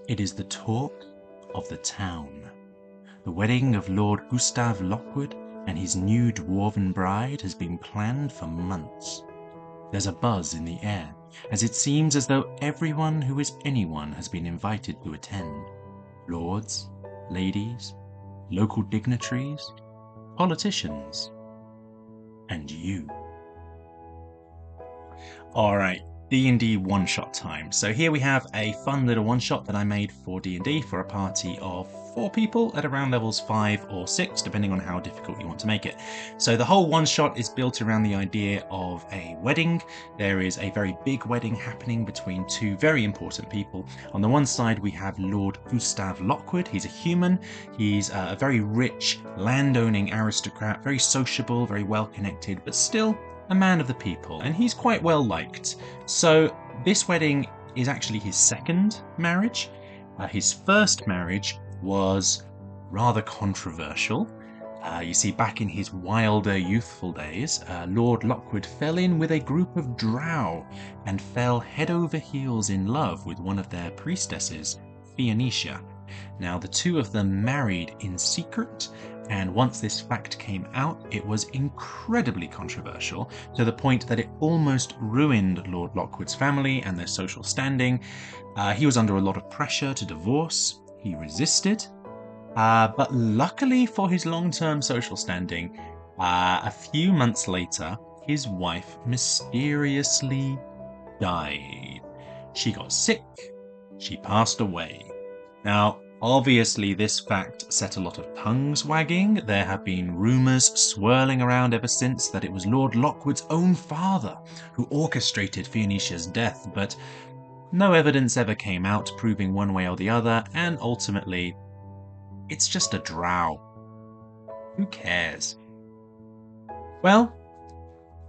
It is the talk of the town. The wedding of Lord Gustav Lockwood and his new dwarven bride has been planned for months. There's a buzz in the air, as it seems as though everyone who is anyone has been invited to attend. Lords, ladies, local dignitaries, politicians, and you. Alright, D&D one-shot time. So here we have a fun little one-shot that I made for D&D for a party of 4 people at around levels 5 or 6, depending on how difficult you want to make it. So the whole one-shot is built around the idea of a wedding. There is a very big wedding happening between 2 very important people. On the one side we have Lord Gustav Lockwood. He's a human. He's a very rich, landowning aristocrat, very sociable, very well-connected, but still a man of the people, and he's quite well liked. So this wedding is actually his second marriage. His first marriage was rather controversial. You see, back in his wilder youthful days, Lord Lockwood fell in with a group of drow and fell head over heels in love with one of their priestesses, Phoenicia. Now, the 2 of them married in secret, and once this fact came out, it was incredibly controversial, to the point that it almost ruined Lord Lockwood's family and their social standing. He was under a lot of pressure to divorce. He resisted, but luckily for his long-term social standing, a few months later, his wife mysteriously died. She got sick. She passed away. Now, obviously this fact set a lot of tongues wagging. There have been rumours swirling around ever since that it was Lord Lockwood's own father who orchestrated Phoenicia's death, but no evidence ever came out proving one way or the other, and ultimately, it's just a drow. Who cares? Well,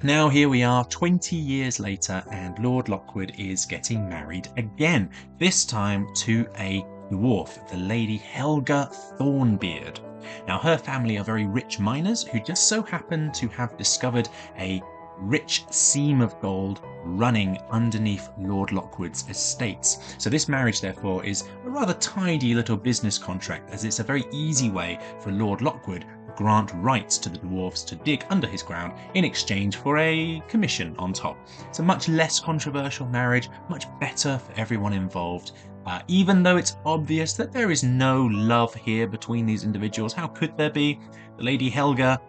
now here we are 20 years later, and Lord Lockwood is getting married again, this time to a dwarf, the Lady Helga Thornbeard. Now, her family are very rich miners who just so happen to have discovered a rich seam of gold running underneath Lord Lockwood's estates. So this marriage, therefore, is a rather tidy little business contract, as it's a very easy way for Lord Lockwood to grant rights to the dwarves to dig under his ground in exchange for a commission on top. It's a much less controversial marriage, much better for everyone involved. Even though it's obvious that there is no love here between these individuals. How could there be? The Lady Helga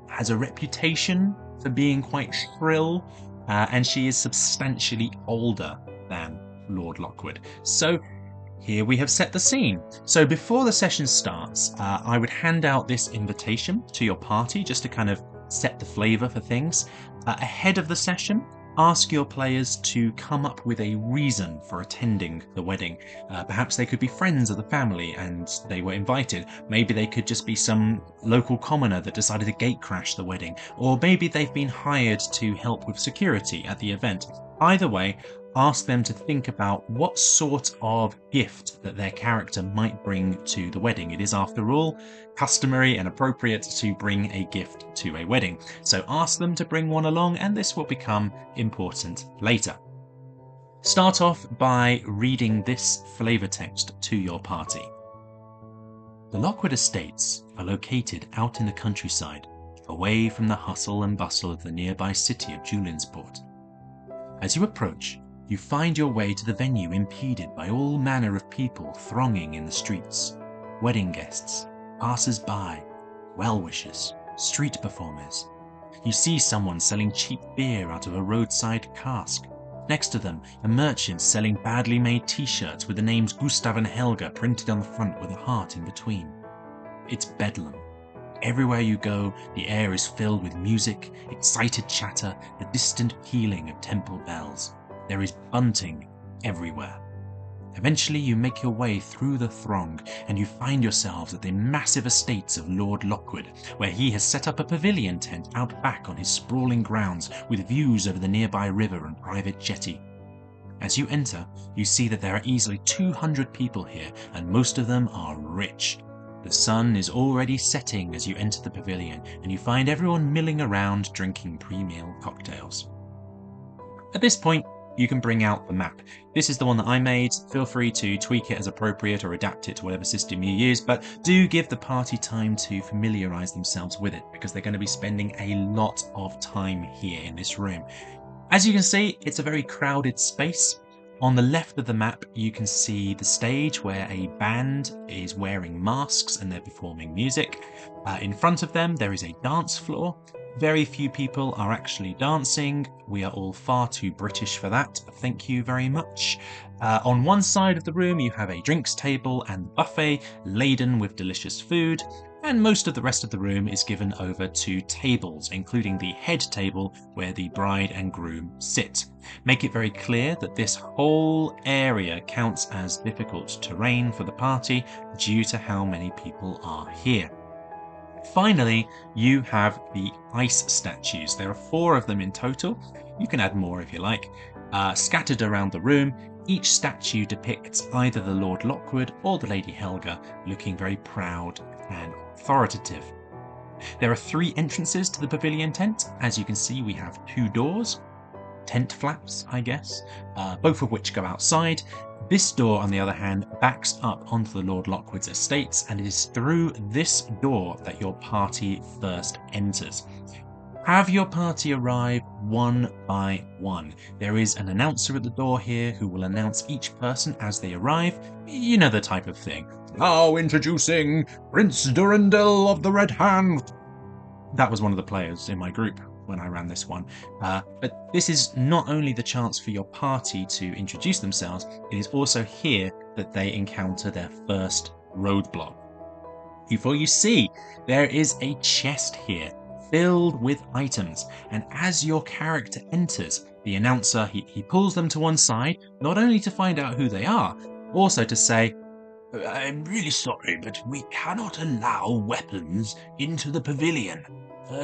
has a reputation for being quite shrill, and she is substantially older than Lord Lockwood. So here we have set the scene. So before the session starts, I would hand out this invitation to your party just to kind of set the flavour for things. Ahead of the session, ask your players to come up with a reason for attending the wedding. Perhaps they could be friends of the family and they were invited. Maybe they could just be some local commoner that decided to gatecrash the wedding. Or maybe they've been hired to help with security at the event. Either way, ask them to think about what sort of gift that their character might bring to the wedding. It is, after all, customary and appropriate to bring a gift to a wedding. So ask them to bring one along, and this will become important later. Start off by reading this flavour text to your party. The Lockwood Estates are located out in the countryside, away from the hustle and bustle of the nearby city of Juliansport. As you approach, you find your way to the venue impeded by all manner of people thronging in the streets. Wedding guests, passers-by, well-wishers, street performers. You see someone selling cheap beer out of a roadside cask. Next to them, a merchant selling badly made t-shirts with the names Gustav and Helga printed on the front with a heart in between. It's bedlam. Everywhere you go, the air is filled with music, excited chatter, the distant pealing of temple bells. There is bunting everywhere. Eventually you make your way through the throng, and you find yourselves at the massive estates of Lord Lockwood, where he has set up a pavilion tent out back on his sprawling grounds with views over the nearby river and private jetty. As you enter, you see that there are easily 200 people here, and most of them are rich. The sun is already setting as you enter the pavilion, and you find everyone milling around drinking pre-meal cocktails. At this point, you can bring out the map. This is the one that I made. Feel free to tweak it as appropriate or adapt it to whatever system you use, but do give the party time to familiarize themselves with it, because they're going to be spending a lot of time here in this room. As you can see, it's a very crowded space. On the left of the map, you can see the stage where a band is wearing masks and they're performing music. In front of them, there is a dance floor. Very few people are actually dancing. We are all far too British for that. Thank you very much. On one side of the room, you have a drinks table and buffet laden with delicious food. And most of the rest of the room is given over to tables, including the head table where the bride and groom sit. Make it very clear that this whole area counts as difficult terrain for the party due to how many people are here. Finally, you have the ice statues. There are 4 of them in total. You can add more if you like. Scattered around the room, each statue depicts either the Lord Lockwood or the Lady Helga, looking very proud and authoritative. There are 3 entrances to the pavilion tent. As you can see, we have 2 doors, tent flaps, I guess, both of which go outside. This door, on the other hand, backs up onto the Lord Lockwood's estates, and it is through this door that your party first enters. Have your party arrive one by one. There is an announcer at the door here who will announce each person as they arrive. You know the type of thing. Now introducing Prince Durandal of the Red Hand. That was one of the players in my group when I ran this one. But this is not only the chance for your party to introduce themselves, it is also here that they encounter their first roadblock. Before you see, there is a chest here filled with items, and as your character enters, the announcer, he pulls them to one side, not only to find out who they are, also to say, "I'm really sorry, but we cannot allow weapons into the pavilion.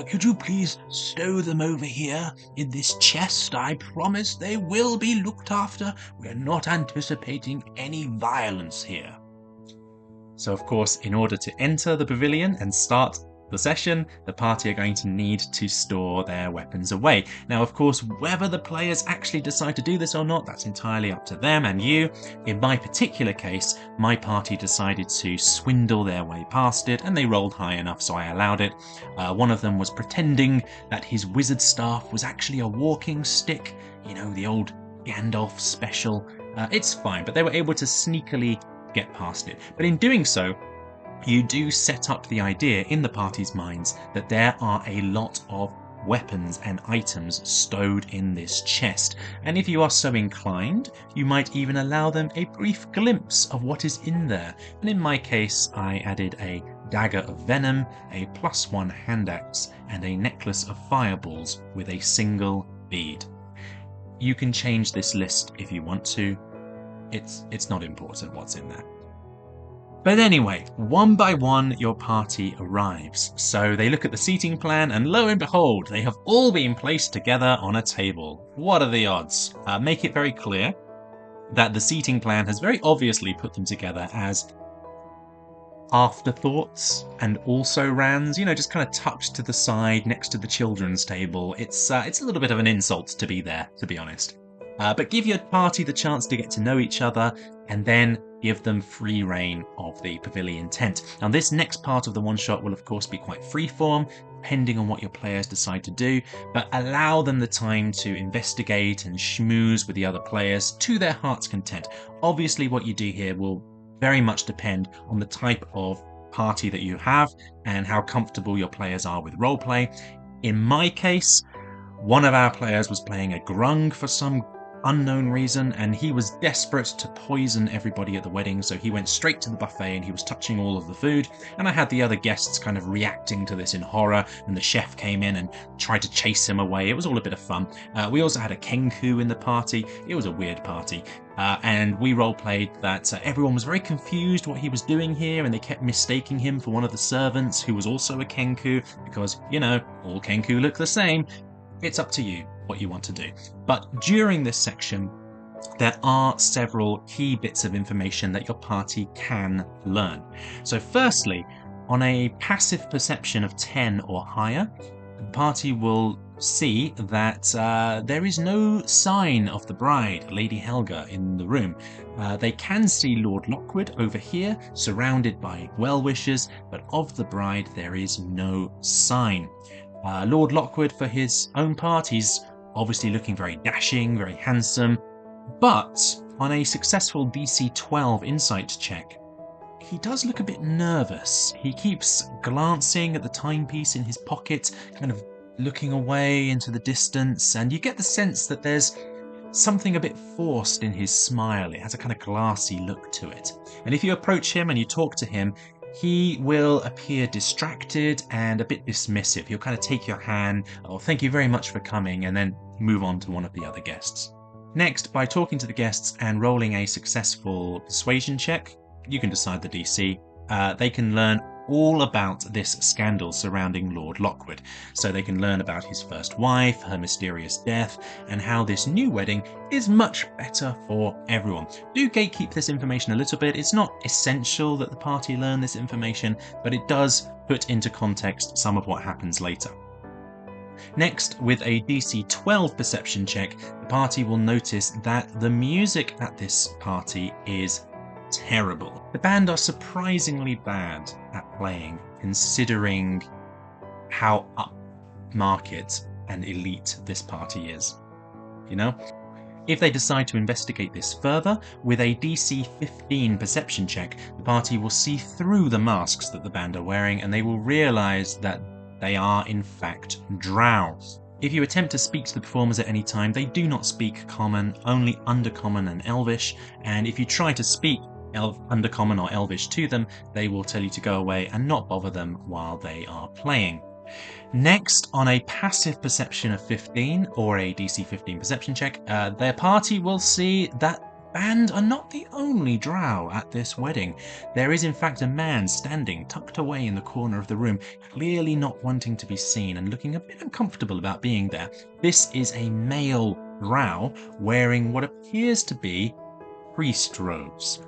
Could you please stow them over here in this chest? I promise they will be looked after. We're not anticipating any violence here." So of course, in order to enter the pavilion and start the session, the party are going to need to store their weapons away. Now, of course, whether the players actually decide to do this or not, that's entirely up to them and you. In my particular case, my party decided to swindle their way past it, and they rolled high enough, so I allowed it. One of them was pretending that his wizard staff was actually a walking stick, you know, the old Gandalf special. It's fine, but they were able to sneakily get past it. But in doing so, you do set up the idea in the party's minds that there are a lot of weapons and items stowed in this chest, and if you are so inclined, you might even allow them a brief glimpse of what is in there. And in my case, I added a dagger of venom, a +1 hand axe, and a necklace of fireballs with a single bead. You can change this list if you want to. It's not important what's in there. But anyway, one by one your party arrives. So they look at the seating plan and lo and behold, they have all been placed together on a table. What are the odds? Make it very clear that the seating plan has very obviously put them together as afterthoughts and also rans, you know, just kind of tucked to the side next to the children's table. It's a little bit of an insult to be there, to be honest. But give your party the chance to get to know each other and then give them free reign of the pavilion tent. Now this next part of the one-shot will of course be quite freeform, depending on what your players decide to do, but allow them the time to investigate and schmooze with the other players to their heart's content. Obviously what you do here will very much depend on the type of party that you have and how comfortable your players are with roleplay. In my case, one of our players was playing a grung for some unknown reason, and he was desperate to poison everybody at the wedding, so he went straight to the buffet and he was touching all of the food, and I had the other guests kind of reacting to this in horror, and the chef came in and tried to chase him away. It was all a bit of fun. We also had a kenku in the party. It was a weird party. And we roleplayed that everyone was very confused what he was doing here, and they kept mistaking him for one of the servants who was also a kenku, because, you know, all kenku look the same. It's up to you what you want to do. But during this section, there are several key bits of information that your party can learn. So firstly, on a passive perception of 10 or higher, the party will see that there is no sign of the bride, Lady Helga, in the room. They can see Lord Lockwood over here, surrounded by well-wishers, but of the bride there is no sign. Lord Lockwood, for his own part, he's obviously looking very dashing, very handsome, but on a successful DC 12 insight check, he does look a bit nervous. He keeps glancing at the timepiece in his pocket, kind of looking away into the distance, and you get the sense that there's something a bit forced in his smile. It has a kind of glassy look to it. And if you approach him and you talk to him, he will appear distracted and a bit dismissive. He'll kind of take your hand, "Oh, thank you very much for coming," and then move on to one of the other guests. Next, by talking to the guests and rolling a successful persuasion check, you can decide the DC. They can learn all about this scandal surrounding Lord Lockwood. So they can learn about his first wife, her mysterious death, and how this new wedding is much better for everyone. Do gatekeep this information a little bit. It's not essential that the party learn this information, but it does put into context some of what happens later. Next, with a DC 12 perception check, the party will notice that the music at this party is terrible. The band are surprisingly bad at playing, considering how upmarket and elite this party is. You know? If they decide to investigate this further, with a DC 15 perception check, the party will see through the masks that the band are wearing, and they will realise that they are in fact drow. If you attempt to speak to the performers at any time, they do not speak Common, only Undercommon and Elvish, and if you try to speak Undercommon or Elvish to them, they will tell you to go away and not bother them while they are playing. Next, on a passive perception of 15 or a DC 15 perception check, their party will see that band are not the only drow at this wedding. There is in fact a man standing tucked away in the corner of the room, clearly not wanting to be seen and looking a bit uncomfortable about being there. This is a male drow wearing what appears to be priest robes.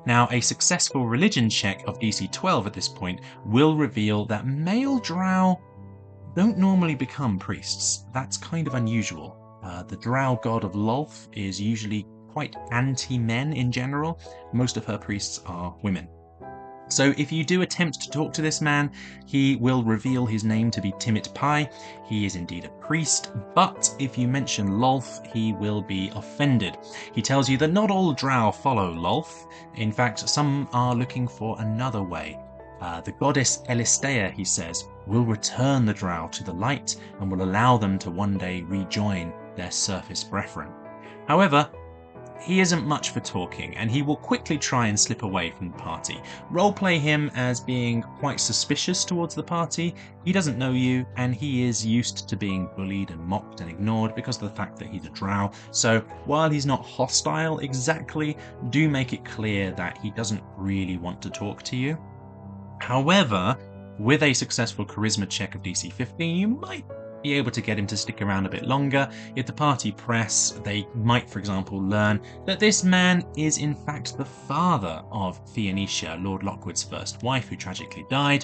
Now, a successful religion check of DC 12 at this point will reveal that male drow don't normally become priests. That's kind of unusual. The drow god of Lolth is usually quite anti-men in general. Most of her priests are women. So if you do attempt to talk to this man, he will reveal his name to be Timit Pai. He is indeed a priest, but if you mention Lolth, he will be offended. He tells you that not all drow follow Lolth. In fact, some are looking for another way. The goddess Elistea, he says, will return the drow to the light and will allow them to one day rejoin their surface brethren. However, he isn't much for talking, and he will quickly try and slip away from the party. Roleplay him as being quite suspicious towards the party. He doesn't know you, and he is used to being bullied and mocked and ignored because of the fact that he's a drow. So while he's not hostile exactly, do make it clear that he doesn't really want to talk to you. However, with a successful charisma check of DC 15, you might be able to get him to stick around a bit longer. If the party press, they might, for example, learn that this man is in fact the father of Theonetia, Lord Lockwood's first wife, who tragically died.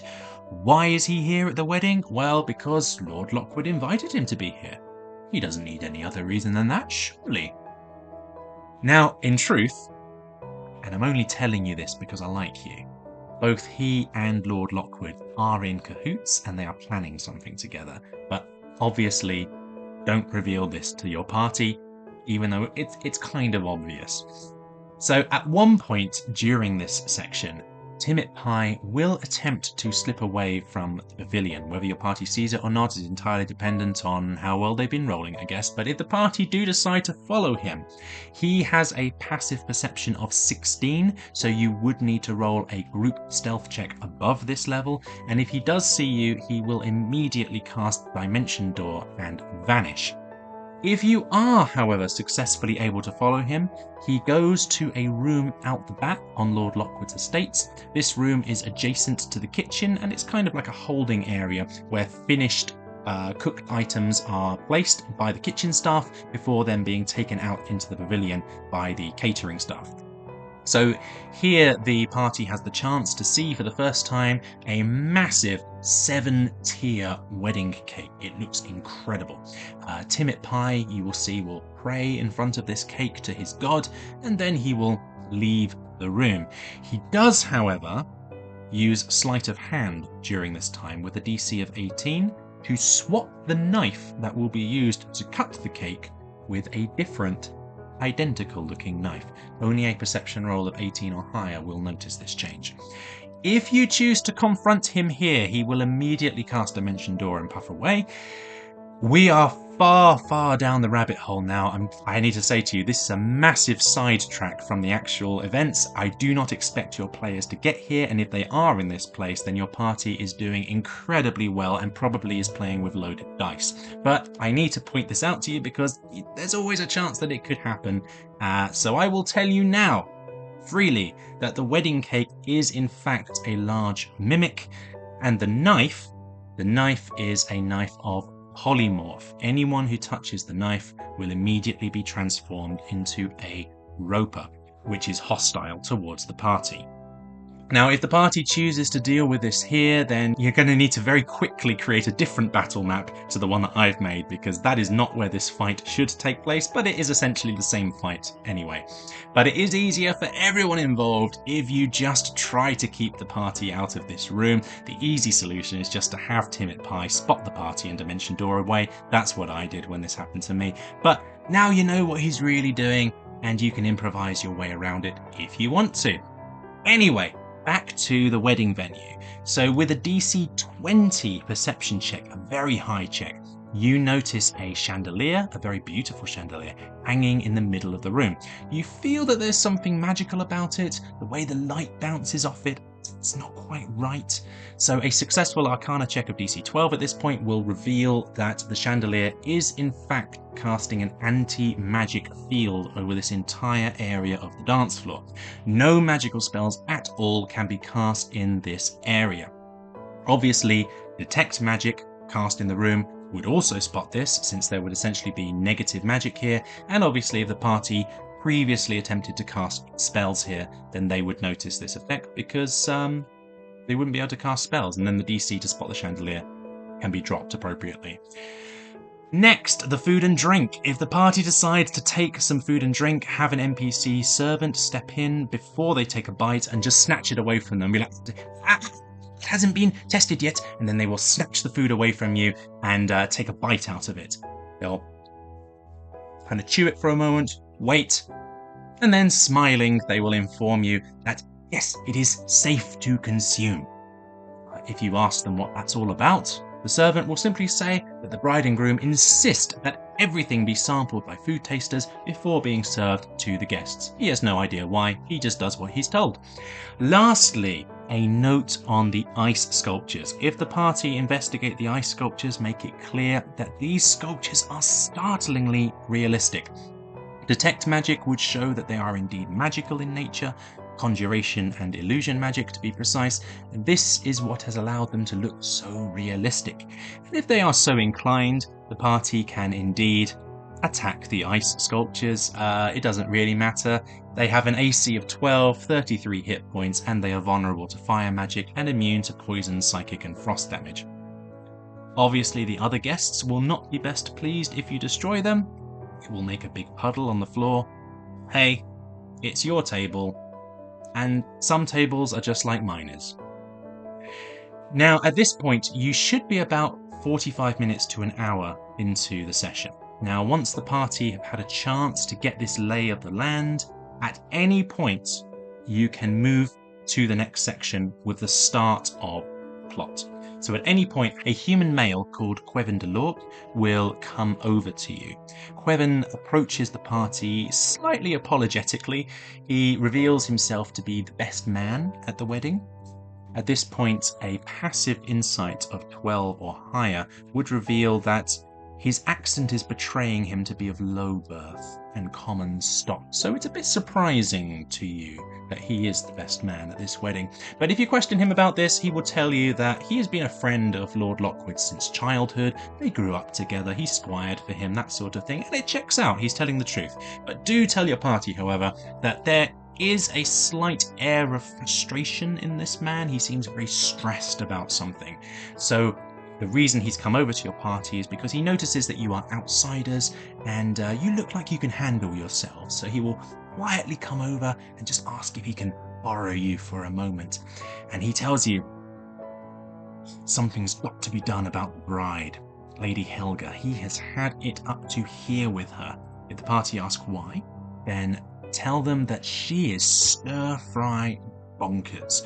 Why is he here at the wedding? Well, because Lord Lockwood invited him to be here. He doesn't need any other reason than that, surely. Now, in truth, and I'm only telling you this because I like you, both he and Lord Lockwood are in cahoots and they are planning something together. But obviously, don't reveal this to your party, even though it's kind of obvious. So at one point during this section, Timit Pai will attempt to slip away from the pavilion. Whether your party sees it or not is entirely dependent on how well they've been rolling, I guess. But if the party do decide to follow him, he has a passive perception of 16, so you would need to roll a group stealth check above this level. And if he does see you, he will immediately cast Dimension Door and vanish. If you are, however, successfully able to follow him, he goes to a room out the back on Lord Lockwood's estates. This room is adjacent to the kitchen, and it's kind of like a holding area where finished cooked items are placed by the kitchen staff before then being taken out into the pavilion by the catering staff. So here the party has the chance to see for the first time a massive 7-tier wedding cake. It looks incredible. Timid Pie, you will see, will pray in front of this cake to his god, and then he will leave the room. He does, however, use sleight of hand during this time with a DC of 18 to swap the knife that will be used to cut the cake with a different identical looking knife. Only a perception roll of 18 or higher will notice this change. If you choose to confront him here, he will immediately cast Dimension Door and puff away. We are far down the rabbit hole now. I need to say to you, this is a massive sidetrack from the actual events. I do not expect your players to get here, and if they are in this place, then your party is doing incredibly well and probably is playing with loaded dice. But I need to point this out to you because there's always a chance that it could happen. So I will tell you now, freely, that the wedding cake is in fact a large mimic, and the knife is a knife of polymorph. Anyone who touches the knife will immediately be transformed into a roper, which is hostile towards the party. Now, if the party chooses to deal with this here, then you're going to need to very quickly create a different battle map to the one that I've made, because that is not where this fight should take place, but it is essentially the same fight anyway. But it is easier for everyone involved if you just try to keep the party out of this room. The easy solution is just to have Timid Pie spot the party and Dimension Door away. That's what I did when this happened to me. But now you know what he's really doing, and you can improvise your way around it if you want to. Anyway, back to the wedding venue. So with a DC 20 perception check, a very high check, you notice a chandelier, a very beautiful chandelier, hanging in the middle of the room. You feel that there's something magical about it. The way the light bounces off it, it's not quite right. So a successful Arcana check of DC 12 at this point will reveal that the chandelier is in fact casting an anti-magic field over this entire area of the dance floor. No magical spells at all can be cast in this area. Obviously, Detect Magic cast in the room would also spot this, since there would essentially be negative magic here, and obviously if the party previously attempted to cast spells here, then they would notice this effect because they wouldn't be able to cast spells, and then the DC to spot the chandelier can be dropped appropriately. Next, the food and drink. If the party decides to take some food and drink, have an NPC servant step in before they take a bite and just snatch it away from them. Be like, it hasn't been tested yet, and then they will snatch the food away from you and take a bite out of it. They'll kind of chew it for a moment, wait, and then smiling, they will inform you that yes, it is safe to consume. If you ask them what that's all about, the servant will simply say that the bride and groom insist that everything be sampled by food tasters before being served to the guests. He has no idea why, he just does what he's told. Lastly, a note on the ice sculptures. If the party investigate the ice sculptures, make it clear that these sculptures are startlingly realistic. Detect Magic would show that they are indeed magical in nature, conjuration and illusion magic to be precise, and this is what has allowed them to look so realistic. And if they are so inclined, the party can indeed attack the ice sculptures. It doesn't really matter. They have an AC of 12, 33 hit points, and they are vulnerable to fire magic and immune to poison, psychic and frost damage. Obviously the other guests will not be best pleased if you destroy them. It will make a big puddle on the floor. Hey, it's your table, and some tables are just like mine is. Now at this point you should be about 45 minutes to an hour into the session. Now once the party have had a chance to get this lay of the land, at any point you can move to the next section with the start of plot. So at any point, a human male called Quevin Delort will come over to you. Quevin approaches the party slightly apologetically. He reveals himself to be the best man at the wedding. At this point, a passive insight of 12 or higher would reveal that his accent is betraying him to be of low birth and common stock. So it's a bit surprising to you that he is the best man at this wedding. But if you question him about this, he will tell you that he has been a friend of Lord Lockwood since childhood. They grew up together, he squired for him, that sort of thing. And it checks out, he's telling the truth. But do tell your party, however, that there is a slight air of frustration in this man. He seems very stressed about something. So the reason he's come over to your party is because he notices that you are outsiders and you look like you can handle yourselves. So he will quietly come over and just ask if he can borrow you for a moment. And he tells you something's got to be done about the bride, Lady Helga. He has had it up to here with her. If the party ask why, then tell them that she is stir-fry bonkers.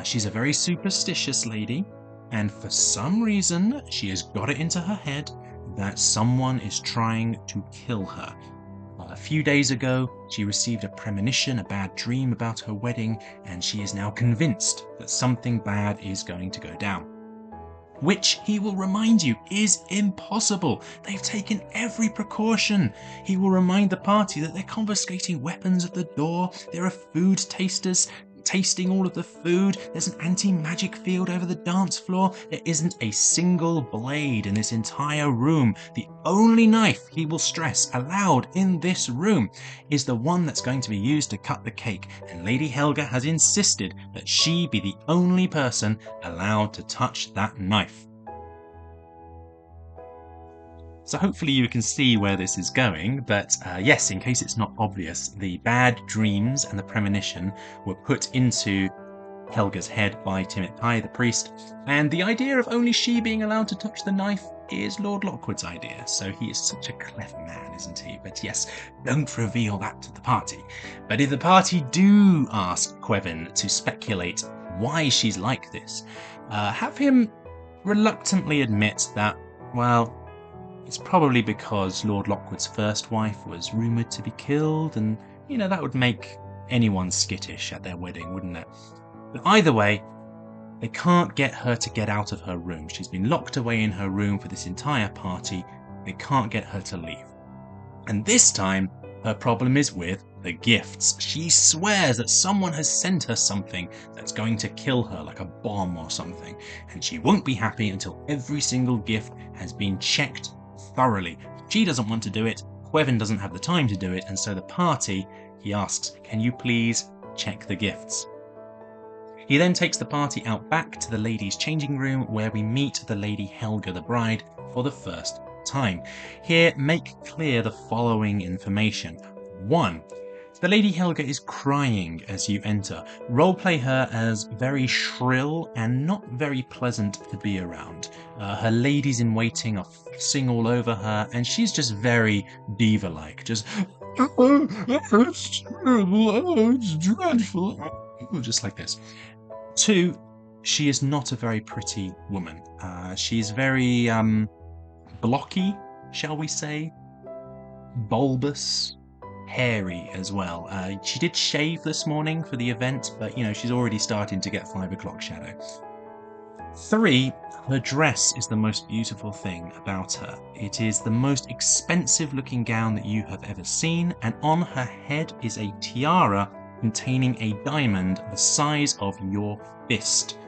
She's a very superstitious lady, and for some reason she has got it into her head that someone is trying to kill her. A few days ago, she received a premonition, a bad dream about her wedding, and she is now convinced that something bad is going to go down. Which, he will remind you, is impossible. They've taken every precaution. He will remind the party that they're confiscating weapons at the door. There are food tasters tasting all of the food. There's an anti-magic field over the dance floor. There isn't a single blade in this entire room. The only knife, he will stress, allowed in this room is the one that's going to be used to cut the cake. And Lady Helga has insisted that she be the only person allowed to touch that knife. So hopefully you can see where this is going, but yes, in case it's not obvious, the bad dreams and the premonition were put into Helga's head by Timid Pie, the priest, and the idea of only she being allowed to touch the knife is Lord Lockwood's idea, so he is such a clever man, isn't he? But yes, don't reveal that to the party. But if the party do ask Quevin to speculate why she's like this, have him reluctantly admit that, well, it's probably because Lord Lockwood's first wife was rumoured to be killed, and, you know, that would make anyone skittish at their wedding, wouldn't it? But either way, they can't get her to get out of her room. She's been locked away in her room for this entire party. They can't get her to leave. And this time, her problem is with the gifts. She swears that someone has sent her something that's going to kill her, like a bomb or something, and she won't be happy until every single gift has been checked thoroughly. She doesn't want to do it, Quevin doesn't have the time to do it, and so the party, he asks, can you please check the gifts? He then takes the party out back to the ladies' changing room where we meet the Lady Helga the bride for the first time. Here, make clear the following information. 1. The Lady Helga is crying as you enter. Roleplay her as very shrill and not very pleasant to be around. Her ladies in waiting are fussing all over her, and she's just very diva-like. Just, oh, it's terrible, oh, it's dreadful, just like this. 2, she is not a very pretty woman. She's very blocky, shall we say, bulbous, hairy as well. She did shave this morning for the event, but, you know, she's already starting to get 5 o'clock shadow. 3, her dress is the most beautiful thing about her. It is the most expensive looking gown that you have ever seen, and on her head is a tiara containing a diamond the size of your fist.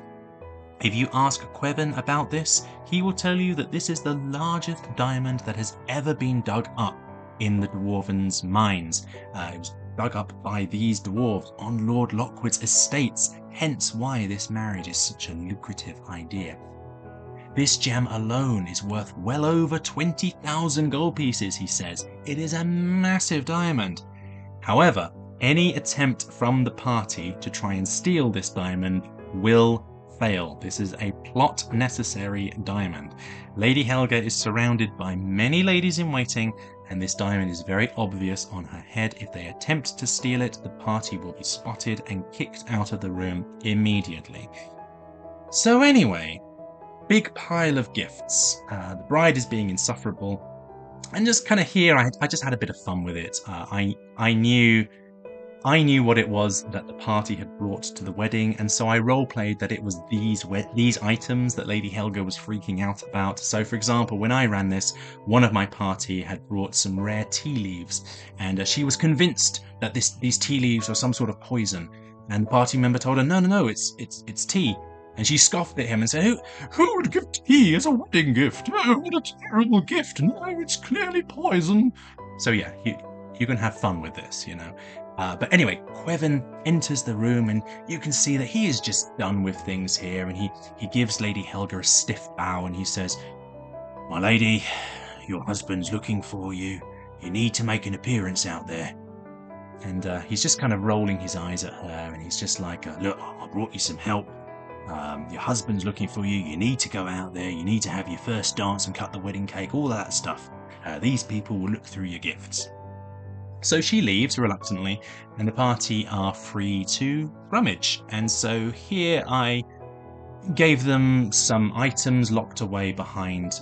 If you ask Quevin about this, he will tell you that this is the largest diamond that has ever been dug up in the dwarven's mines. It was dug up by these dwarves on Lord Lockwood's estates, hence why this marriage is such a lucrative idea. This gem alone is worth well over 20,000 gold pieces, he says. It is a massive diamond. However, any attempt from the party to try and steal this diamond will fail. This is a plot necessary diamond. Lady Helga is surrounded by many ladies in waiting, and this diamond is very obvious on her head. If they attempt to steal it, the party will be spotted and kicked out of the room immediately. So anyway, big pile of gifts. The bride is being insufferable, and just kind of here, I just had a bit of fun with it. I knew what it was that the party had brought to the wedding, and so I roleplayed that it was these items that Lady Helga was freaking out about. So, for example, when I ran this, one of my party had brought some rare tea leaves, and she was convinced that these tea leaves were some sort of poison. And the party member told her, no, it's tea. And she scoffed at him and said, who would give tea as a wedding gift? Oh, what a terrible gift. No, it's clearly poison. So yeah, you can have fun with this, you know. But anyway, Quevin enters the room, and you can see that he is just done with things here, and he gives Lady Helga a stiff bow, and he says, "My lady, your husband's looking for you. You need to make an appearance out there." And he's just kind of rolling his eyes at her, and he's just like, "Look, I brought you some help. Your husband's looking for you. You need to go out there. You need to have your first dance and cut the wedding cake, all that stuff. These people will look through your gifts." So she leaves reluctantly, and the party are free to rummage. And so here I gave them some items locked away behind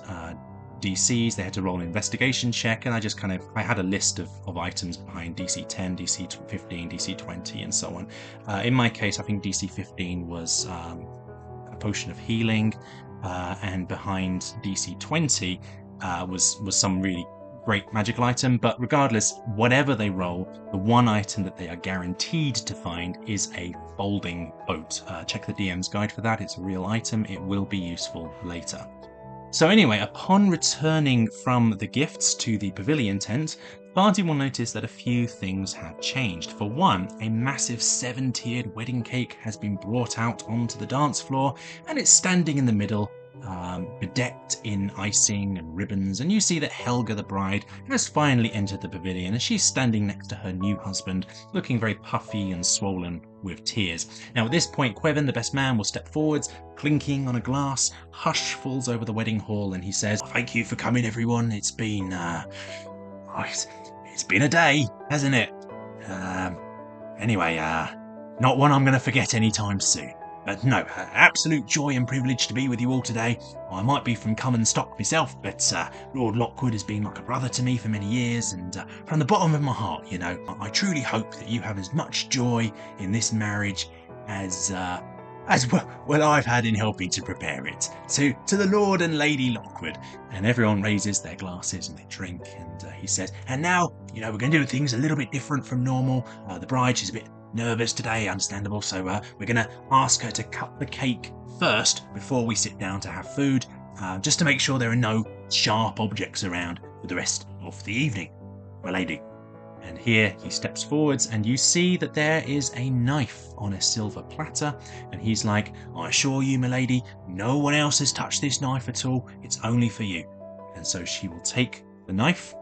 DCs. They had to roll an investigation check, and I had a list of items behind DC 10, DC 15, DC 20, and so on. In my case, I think DC 15 was a potion of healing, and behind DC 20 was some really great magical item. But regardless, whatever they roll, the one item that they are guaranteed to find is a folding boat. Check the DM's guide for that. It's a real item. It will be useful later. So anyway, upon returning from the gifts to the pavilion tent, the party will notice that a few things have changed. For one, a massive 7-tiered wedding cake has been brought out onto the dance floor, and it's standing in the middle, bedecked in icing and ribbons, and you see that Helga the bride has finally entered the pavilion, and she's standing next to her new husband, looking very puffy and swollen with tears. Now at this point, Quevin, the best man, will step forwards, clinking on a glass. Hush falls over the wedding hall, and he says, "Thank you for coming, everyone. It's been a day, hasn't it? Anyway, not one I'm going to forget anytime soon. But no, absolute joy and privilege to be with you all today. I might be from common stock myself, but Lord Lockwood has been like a brother to me for many years, and from the bottom of my heart, I truly hope that you have as much joy in this marriage as well I've had in helping to prepare it. So to the Lord and Lady Lockwood." And everyone raises their glasses and they drink, and he says, "And now, we're going to do things a little bit different from normal. The bride, she's a bit nervous today, understandable, so we're going to ask her to cut the cake first before we sit down to have food, just to make sure there are no sharp objects around for the rest of the evening, my lady." And here he steps forwards, and you see that there is a knife on a silver platter, and he's like, "I assure you, my lady, no one else has touched this knife at all. It's only for you." And so she will take the knife,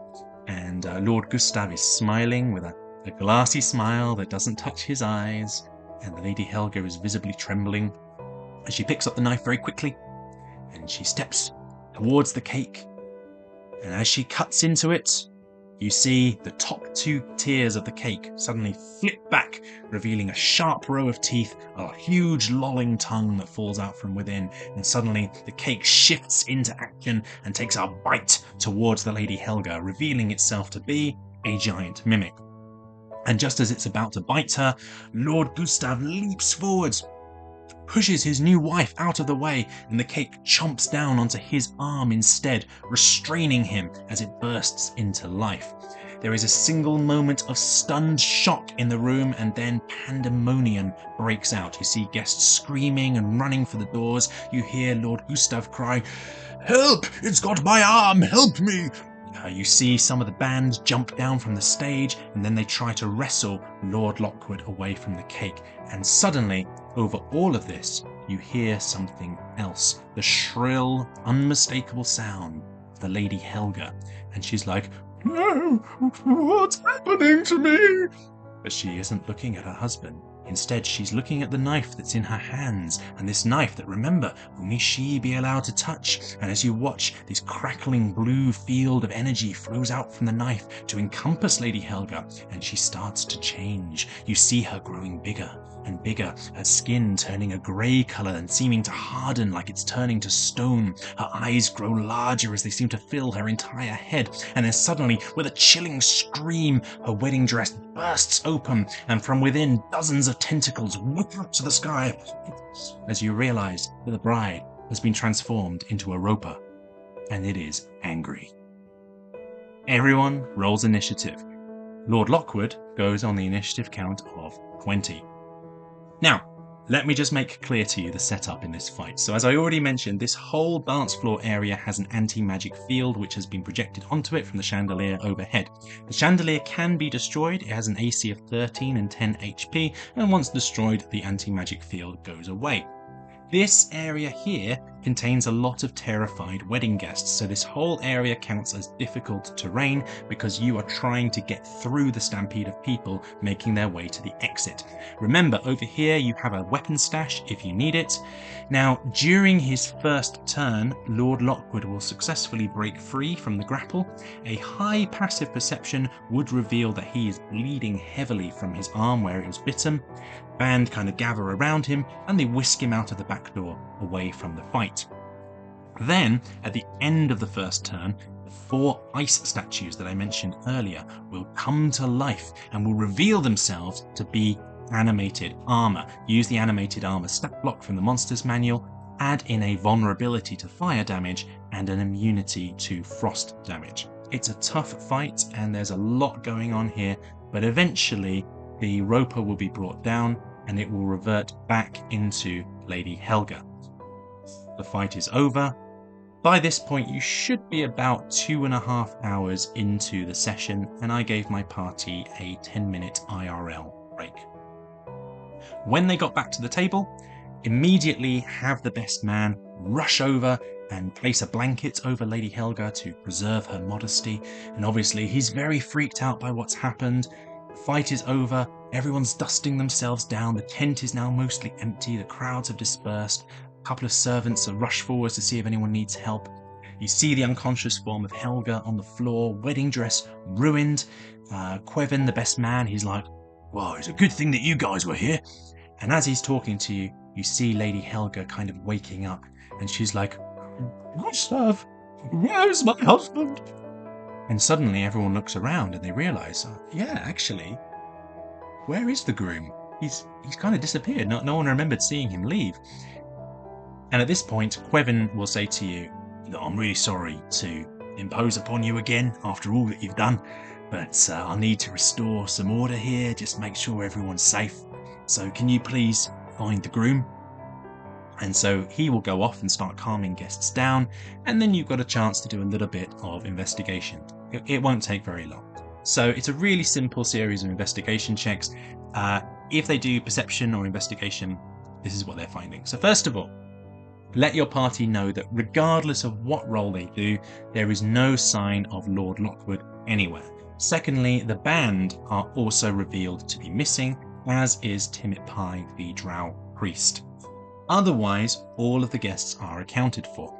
and Lord Gustav is smiling with a glassy smile that doesn't touch his eyes, and Lady Helga is visibly trembling as she picks up the knife very quickly, and she steps towards the cake, and as she cuts into it, you see the top 2 tiers of the cake suddenly flip back, revealing a sharp row of teeth, a huge lolling tongue that falls out from within, and suddenly the cake shifts into action and takes a bite towards the Lady Helga, revealing itself to be a giant mimic. And just as it's about to bite her, Lord Gustav leaps forwards, pushes his new wife out of the way, and the cake chomps down onto his arm instead, restraining him as it bursts into life. There is a single moment of stunned shock in the room, and then pandemonium breaks out. You see guests screaming and running for the doors. You hear Lord Gustav cry, "Help! It's got my arm! Help me!" You see some of the band jump down from the stage, and then they try to wrestle Lord Lockwood away from the cake. And suddenly, over all of this, you hear something else. The shrill, unmistakable sound of the Lady Helga. And she's like, "No, what's happening to me?" But she isn't looking at her husband. Instead, she's looking at the knife that's in her hands, and this knife that, remember, only she be allowed to touch. And as you watch, this crackling blue field of energy flows out from the knife to encompass Lady Helga, and she starts to change. You see her growing bigger and bigger, her skin turning a grey colour and seeming to harden like it's turning to stone. Her eyes grow larger as they seem to fill her entire head, and then suddenly, with a chilling scream, her wedding dress bursts open, and from within, dozens of tentacles whip up to the sky as you realise that the bride has been transformed into a roper, and it is angry. Everyone rolls initiative. Lord Lockwood goes on the initiative count of 20. Now, Let me just make clear to you the setup in this fight. So as I already mentioned, this whole dance floor area has an anti-magic field which has been projected onto it from the chandelier overhead. The chandelier can be destroyed. It has an AC of 13 and 10 HP, and once destroyed, the anti-magic field goes away. This area here contains a lot of terrified wedding guests, so this whole area counts as difficult terrain because you are trying to get through the stampede of people making their way to the exit. Remember, over here you have a weapon stash if you need it. Now, during his first turn, Lord Lockwood will successfully break free from the grapple. A high passive perception would reveal that he is bleeding heavily from his arm where it was bitten. Band kind of gather around him and they whisk him out of the back door away from the fight. Then, at the end of the first turn, the 4 ice statues that I mentioned earlier will come to life and will reveal themselves to be animated armor. Use the animated armor stat block from the monsters manual, add in a vulnerability to fire damage and an immunity to frost damage. It's a tough fight and there's a lot going on here, but eventually the roper will be brought down and it will revert back into Lady Helga. The fight is over. By this point you should be about 2.5 hours into the session, and I gave my party a 10-minute IRL break. When they got back to the table, immediately have the best man rush over and place a blanket over Lady Helga to preserve her modesty, and obviously he's very freaked out by what's happened. The fight is over, everyone's dusting themselves down, the tent is now mostly empty, the crowds have dispersed, a couple of servants have rushed forward to see if anyone needs help. You see the unconscious form of Helga on the floor, wedding dress ruined. Quevin, the best man, he's like, "Well, it's a good thing that you guys were here." And as he's talking to you, you see Lady Helga kind of waking up, and she's like, "Gustav, where's my husband?" And suddenly everyone looks around and they realise, yeah, actually, where is the groom? He's kind of disappeared. No one remembered seeing him leave. And at this point, Quevin will say to you, "Look, I'm really sorry to impose upon you again after all that you've done, but I need to restore some order here, just make sure everyone's safe. So can you please find the groom?" And so he will go off and start calming guests down, and then you've got a chance to do a little bit of investigation. It won't take very long. So it's a really simple series of investigation checks. If they do perception or investigation, this is what they're finding. So first of all, let your party know that regardless of what role they do, there is no sign of Lord Lockwood anywhere. Secondly, the band are also revealed to be missing, as is Timid Pie, the Drow priest. Otherwise, all of the guests are accounted for,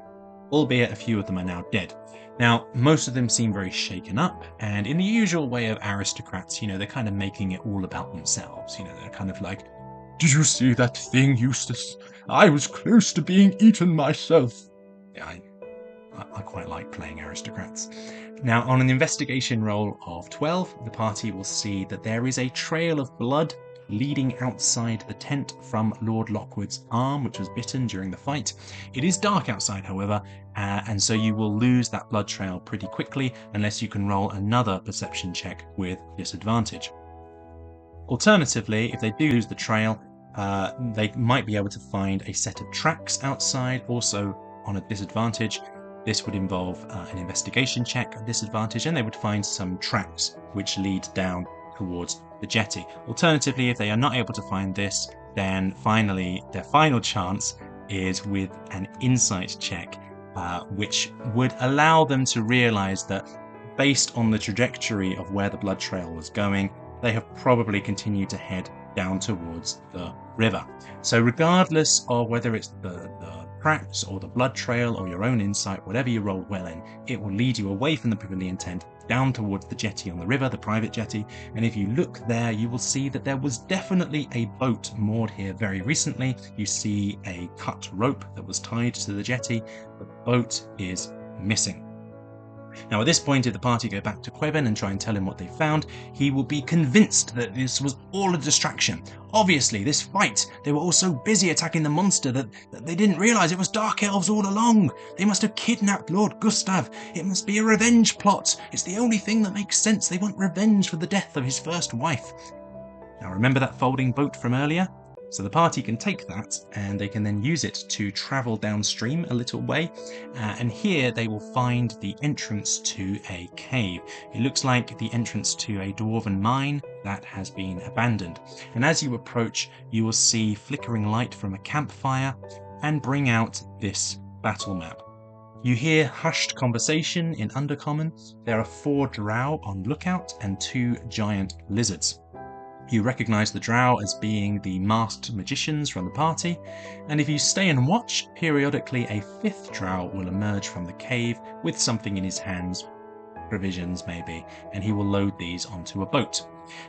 albeit a few of them are now dead. Now, most of them seem very shaken up, and in the usual way of aristocrats, they're kind of making it all about themselves. They're kind of like, "Did you see that thing, Eustace? I was close to being eaten myself." Yeah, I quite like playing aristocrats. Now, on an investigation roll of 12, the party will see that there is a trail of blood leading outside the tent from Lord Lockwood's arm, which was bitten during the fight. It is dark outside, however, and so you will lose that blood trail pretty quickly unless you can roll another perception check with disadvantage. Alternatively, if they do lose the trail, they might be able to find a set of tracks outside, also on a disadvantage. This would involve an investigation check at disadvantage, and they would find some tracks which lead down towards the jetty. Alternatively, if they are not able to find this, then finally their final chance is with an insight check, which would allow them to realize that based on the trajectory of where the blood trail was going, they have probably continued to head down towards the river. So regardless of whether it's the tracks or the blood trail or your own insight, whatever you roll well in, it will lead you away from the pavilion tent down towards the jetty on the river, the private jetty. And if you look there, you will see that there was definitely a boat moored here very recently. You see a cut rope that was tied to the jetty. The boat is missing. Now at this point, if the party go back to Quevin and try and tell him what they found, he will be convinced that this was all a distraction. Obviously, this fight, they were all so busy attacking the monster that they didn't realise it was Dark Elves all along. They must have kidnapped Lord Gustav. It must be a revenge plot. It's the only thing that makes sense. They want revenge for the death of his first wife. Now remember that folding boat from earlier? So the party can take that and they can then use it to travel downstream a little way, and here they will find the entrance to a cave. It looks like the entrance to a dwarven mine that has been abandoned. And as you approach, you will see flickering light from a campfire and bring out this battle map. You hear hushed conversation in Undercommon. There are 4 drow on lookout and 2 giant lizards. You recognise the drow as being the masked magicians from the party, and if you stay and watch, periodically a 5th drow will emerge from the cave with something in his hands, provisions maybe, and he will load these onto a boat.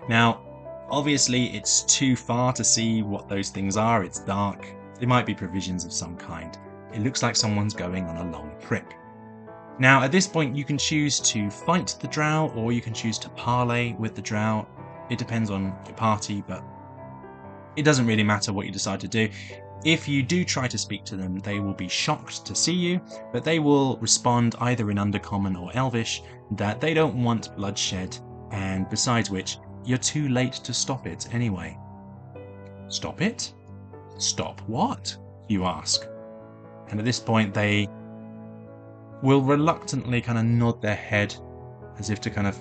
Now, obviously it's too far to see what those things are, it's dark. They might be provisions of some kind. It looks like someone's going on a long trip. Now, at this point, you can choose to fight the drow, or you can choose to parley with the drow. It depends on your party, but it doesn't really matter what you decide to do. If you do try to speak to them, they will be shocked to see you, but they will respond either in Undercommon or Elvish that they don't want bloodshed, and besides which, you're too late to stop it anyway. Stop it? Stop what? You ask. And at this point, they will reluctantly kind of nod their head as if to kind of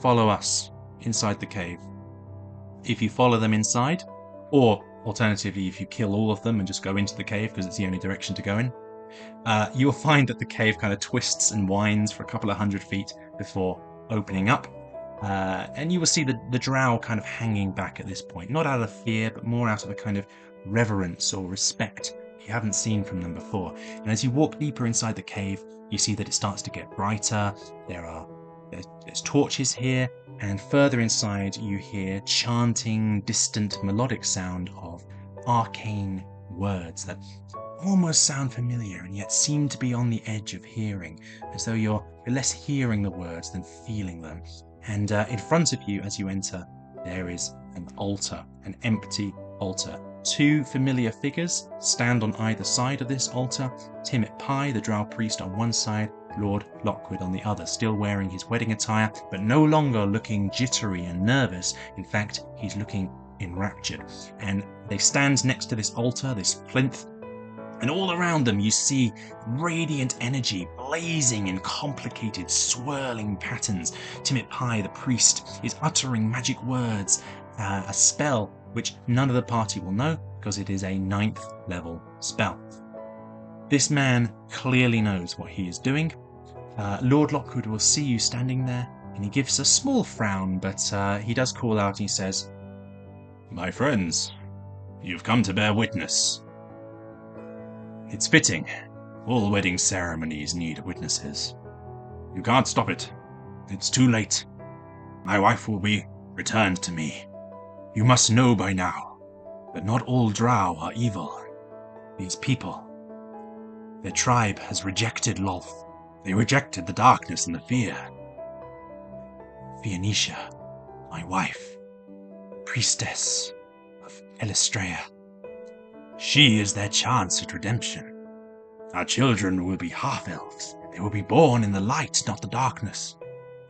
follow us inside the cave. If you follow them inside, or alternatively if you kill all of them and just go into the cave because it's the only direction to go in, you'll find that the cave kind of twists and winds for a couple of 100 feet before opening up. And you will see the drow kind of hanging back at this point, not out of fear, but more out of a kind of reverence or respect you haven't seen from them before. And as you walk deeper inside the cave, you see that it starts to get brighter. There's torches here, and further inside you hear chanting, distant, melodic sound of arcane words that almost sound familiar and yet seem to be on the edge of hearing, as though you're less hearing the words than feeling them. And in front of you, as you enter, there is an altar, an empty altar. 2 familiar figures stand on either side of this altar. Timit Pie, the drow priest, on one side, Lord Lockwood on the other, still wearing his wedding attire, but no longer looking jittery and nervous. In fact, he's looking enraptured. And they stand next to this altar, this plinth, and all around them you see radiant energy blazing in complicated, swirling patterns. Timit Pie, the priest, is uttering magic words, a spell which none of the party will know because it is a 9th level spell. This man clearly knows what he is doing. Lord Lockwood will see you standing there, and he gives a small frown, but he does call out and he says, "My friends, you've come to bear witness. It's fitting. All wedding ceremonies need witnesses. You can't stop it. It's too late. My wife will be returned to me. You must know by now that not all drow are evil. These people, their tribe has rejected Lolth. They rejected the darkness and the fear. Fionisha, my wife, priestess of Elistrea. She is their chance at redemption. Our children will be half-elves. They will be born in the light, not the darkness.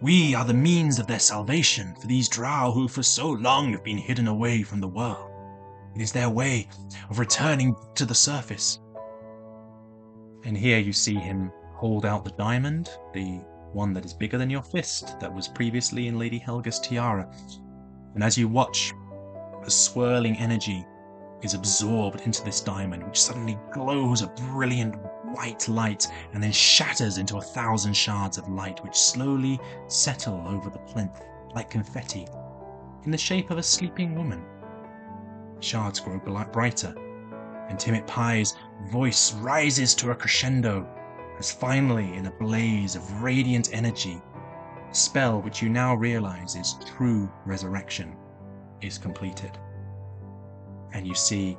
We are the means of their salvation for these drow who for so long have been hidden away from the world. It is their way of returning to the surface." And here you see him hold out the diamond, the one that is bigger than your fist, that was previously in Lady Helga's tiara. And as you watch, the swirling energy is absorbed into this diamond, which suddenly glows a brilliant white light and then shatters into 1,000 shards of light which slowly settle over the plinth like confetti in the shape of a sleeping woman. Shards grow brighter, and Timit Pie's voice rises to a crescendo as finally, in a blaze of radiant energy, the spell which you now realize is true resurrection is completed. And you see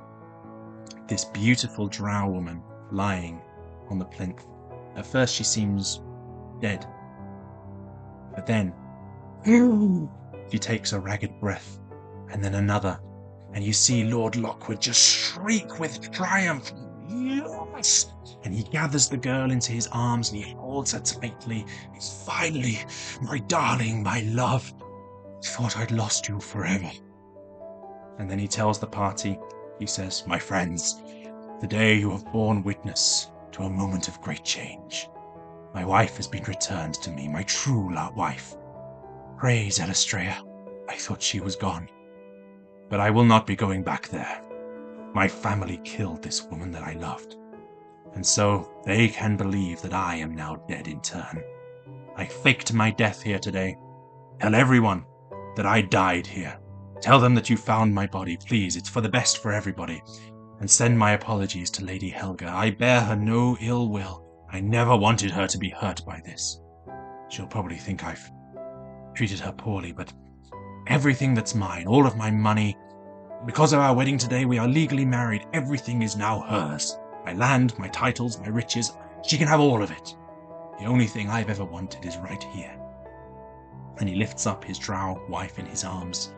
this beautiful drow woman lying on the plinth. At first she seems dead, but then she takes a ragged breath, and then another, and you see Lord Lockwood just shriek with triumph. Yes! And he gathers the girl into his arms and he holds her tightly. It's finally, my darling, my love. I thought I'd lost you forever. And then he tells the party, he says, "My friends, today you have borne witness to a moment of great change. My wife has been returned to me, my true wife. Praise Elistrea, I thought she was gone. But I will not be going back there. My family killed this woman that I loved, and so they can believe that I am now dead in turn. I faked my death here today. Tell everyone that I died here. Tell them that you found my body, please. It's for the best for everybody. And send my apologies to Lady Helga. I bear her no ill will. I never wanted her to be hurt by this. She'll probably think I've treated her poorly, but everything that's mine, all of my money, because of our wedding today, we are legally married. Everything is now hers. My land, my titles, my riches. She can have all of it. The only thing I've ever wanted is right here." And he lifts up his drow wife in his arms,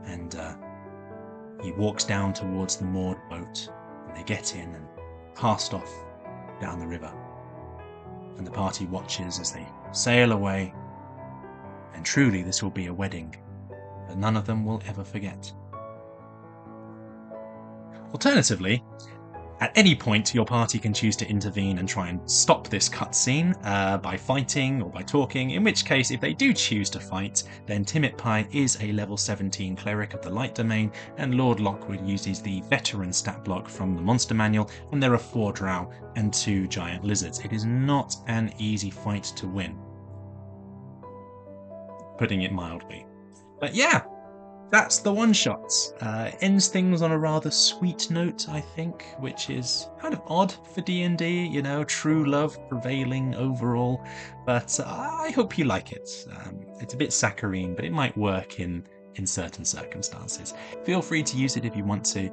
and he walks down towards the moored boat, and they get in and cast off down the river. And the party watches as they sail away, and truly this will be a wedding that none of them will ever forget. Alternatively, at any point your party can choose to intervene and try and stop this cutscene by fighting or by talking, in which case if they do choose to fight, then Timid Pie is a level 17 cleric of the light domain, and Lord Lockwood uses the veteran stat block from the monster manual, and there are 4 drow and 2 giant lizards. It is not an easy fight to win, putting it mildly. But yeah, that's the one-shot. Ends things on a rather sweet note, I think, which is kind of odd for D&D, you know, true love prevailing overall. But I hope you like it. It's a bit saccharine, but it might work in certain circumstances. Feel free to use it if you want to.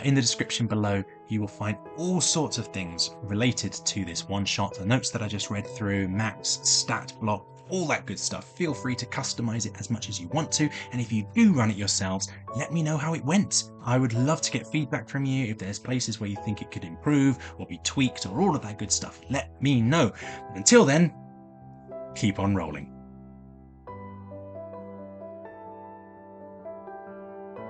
In the description below, you will find all sorts of things related to this one-shot. The notes that I just read through, maps, stat block, all that good stuff. Feel free to customize it as much as you want to, and if you do run it yourselves, let me know how it went. I would love to get feedback from you. If there's places where you think it could improve or be tweaked or all of that good stuff, let me know. But until then, keep on rolling.